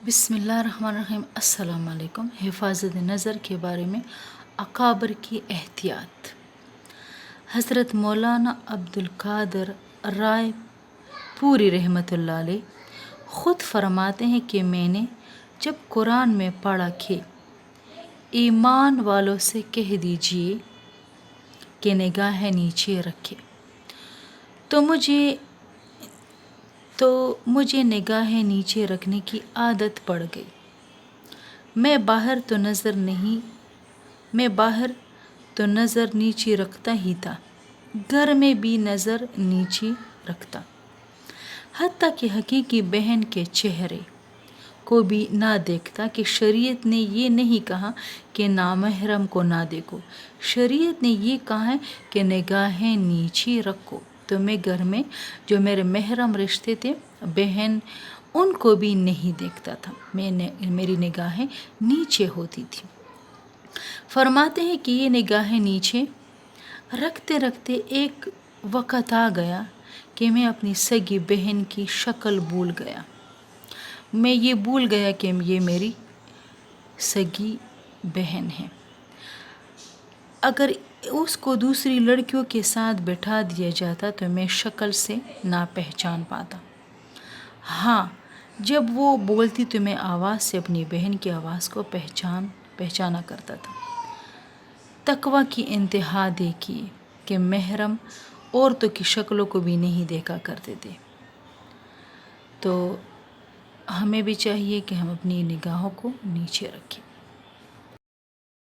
بسم اللہ الرحمن الرحیم۔ السلام علیکم۔ حفاظت نظر کے بارے میں اکابر کی احتیاط۔ حضرت مولانا عبدالقادر رائے پوری رحمۃ اللہ علیہ خود فرماتے ہیں کہ میں نے جب قرآن میں پڑھا کہ ایمان والوں سے کہہ دیجئے کہ نگاہ نیچے رکھے تو مجھے نگاہ نیچے رکھنے کی عادت پڑ گئی۔ میں باہر تو نظر نیچے رکھتا ہی تھا، گھر میں بھی نظر نیچے رکھتا، حتیٰ کہ حقیقی بہن کے چہرے کو بھی نہ دیکھتا کہ شریعت نے یہ نہیں کہا کہ نامحرم کو نہ دیکھو، شریعت نے یہ کہا ہے کہ نگاہیں نیچے رکھو۔ تو میں گھر میں جو میرے محرم رشتے تھے، بہن، ان کو بھی نہیں دیکھتا تھا، میری نگاہیں نیچے ہوتی تھی۔ فرماتے ہیں کہ یہ نگاہیں نیچے رکھتے رکھتے ایک وقت آ گیا کہ میں اپنی سگی بہن کی شکل بھول گیا۔ میں یہ بھول گیا کہ یہ میری سگی بہن ہے۔ اگر اس کو دوسری لڑکیوں کے ساتھ بٹھا دیا جاتا تو میں شکل سے نہ پہچان پاتا۔ ہاں، جب وہ بولتی تو میں آواز سے اپنی بہن کی آواز کو پہچانا کرتا تھا۔ تقویٰ کی انتہا دیکھیے کہ محرم عورتوں کی شکلوں کو بھی نہیں دیکھا کرتے تھے۔ تو ہمیں بھی چاہیے کہ ہم اپنی نگاہوں کو نیچے رکھیں۔